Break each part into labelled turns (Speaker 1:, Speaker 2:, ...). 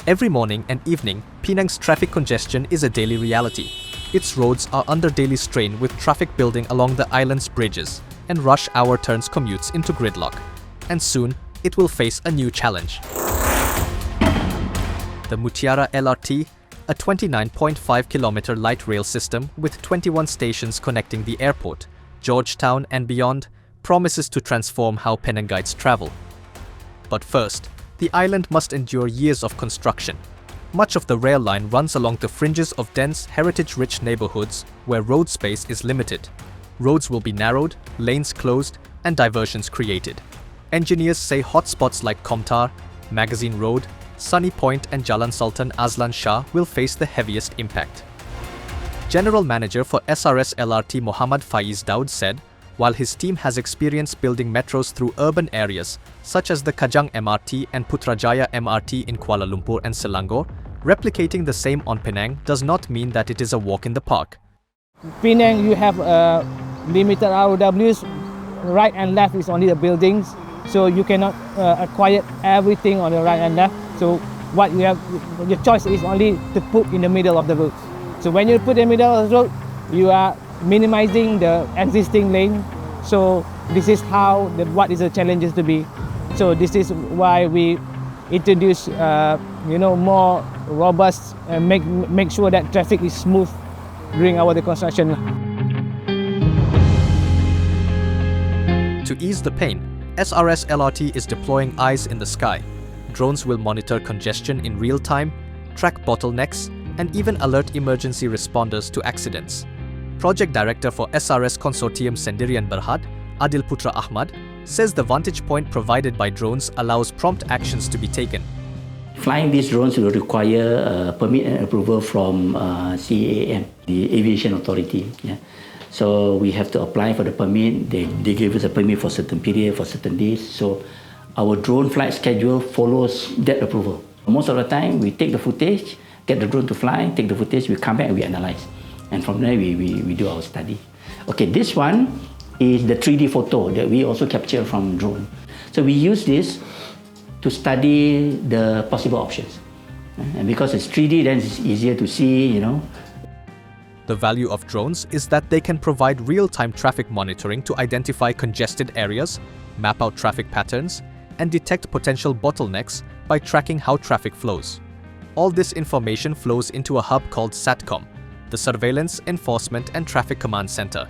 Speaker 1: Every morning and evening, Penang's traffic congestion is a daily reality. Its roads are under daily strain with traffic building along the island's bridges, and rush hour turns commutes into gridlock. And soon, it will face a new challenge. The Mutiara LRT, a 29.5-kilometer light rail system with 21 stations connecting the airport, Georgetown and beyond, promises to transform how Penangites travel. But first, the island must endure years of construction. Much of the rail line runs along the fringes of dense, heritage-rich neighborhoods where road space is limited. Roads will be narrowed, lanes closed, and diversions created. Engineers say hotspots like Komtar, Magazine Road, Sunny Point and Jalan Sultan Azlan Shah will face the heaviest impact. General Manager for SRS LRT Muhammad Faiz Daud said, while his team has experience building metros through urban areas such as the Kajang MRT and Putrajaya MRT in Kuala Lumpur and Selangor, replicating the same on Penang does not mean that it is a walk in the park.
Speaker 2: Penang, you have limited ROWs. Right and left is only the buildings, so you cannot acquire everything on the right and left. So what you have, your choice is only to put in the middle of the road. So when you put in the middle of the road, you are minimizing the existing lane. So this is how what is the challenges to be. So this is why we introduce more robust and make sure that traffic is smooth during the construction.
Speaker 1: To ease the pain, SRS LRT is deploying eyes in the sky. Drones will monitor congestion in real time, track bottlenecks, and even alert emergency responders to accidents. Project Director for SRS Consortium Sendirian Berhad, Adil Putra Ahmad, says the vantage point provided by drones allows prompt actions to be taken.
Speaker 3: Flying these drones will require permit and approval from CAAM, the Aviation Authority. Yeah. So we have to apply for the permit. They give us a permit for a certain period, for certain days. So our drone flight schedule follows that approval. Most of the time, we take the footage, get the drone to fly, take the footage, we come back and we analyze. And from there, we do our study. Okay, this one is the 3D photo that we also capture from drone. So we use this to study the possible options. And because it's 3D, then it's easier to see,
Speaker 1: The value of drones is that they can provide real-time traffic monitoring to identify congested areas, map out traffic patterns, and detect potential bottlenecks by tracking how traffic flows. All this information flows into a hub called SATCOM, the Surveillance, Enforcement and Traffic Command Center.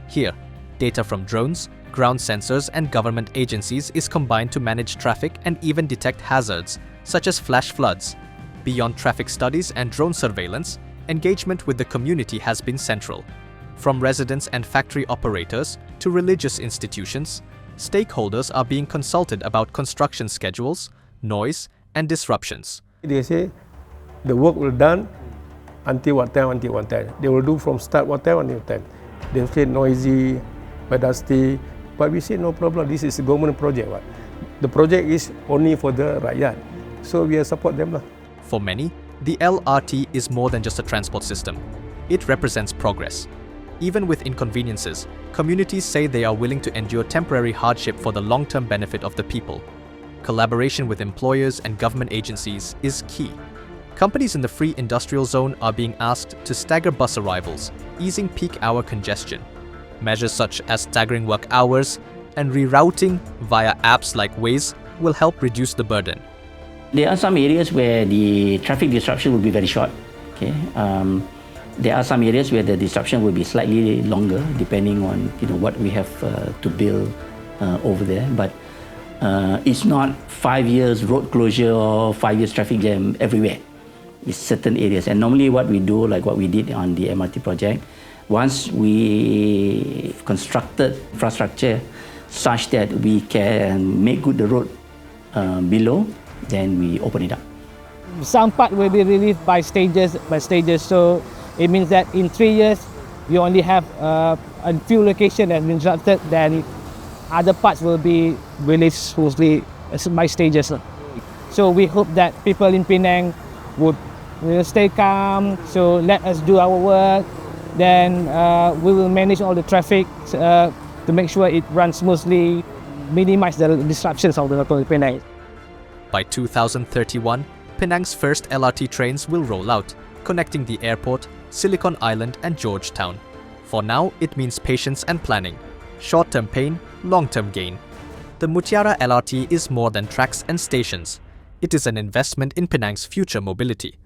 Speaker 1: Here, data from drones, ground sensors and government agencies is combined to manage traffic and even detect hazards, such as flash floods. Beyond traffic studies and drone surveillance, engagement with the community has been central. From residents and factory operators to religious institutions, stakeholders are being consulted about construction schedules, noise, and disruptions.
Speaker 4: They say the work will done until what time, until what time. They will do from start what time until what time. They say noisy, dusty, but we say no problem, this is a government project. The project is only for the rakyat, so we support them.
Speaker 1: For many, the LRT is more than just a transport system. It represents progress. Even with inconveniences, communities say they are willing to endure temporary hardship for the long-term benefit of the people. Collaboration with employers and government agencies is key. Companies in the free industrial zone are being asked to stagger bus arrivals, easing peak hour congestion. Measures such as staggering work hours and rerouting via apps like Waze will help reduce the burden.
Speaker 3: There are some areas where the traffic disruption will be very short. Okay? There are some areas where the disruption will be slightly longer, depending on what we have to build over there. But it's not 5 years road closure or 5 years traffic jam everywhere. It's certain areas. And normally what we do, like what we did on the MRT project, once we constructed infrastructure such that we can make good the road below, then we open it up.
Speaker 2: Some part will be released by stages. So it means that in 3 years, you only have a few locations that have been disrupted, then other parts will be released smoothly by stages. So we hope that people in Penang would stay calm, so let us do our work, then we will manage all the traffic to make sure it runs smoothly, minimize the disruptions of the local Penang.
Speaker 1: By 2031, Penang's first LRT trains will roll out, connecting the airport, Silicon Island and Georgetown. For now, it means patience and planning. Short-term pain, long-term gain. The Mutiara LRT is more than tracks and stations. It is an investment in Penang's future mobility.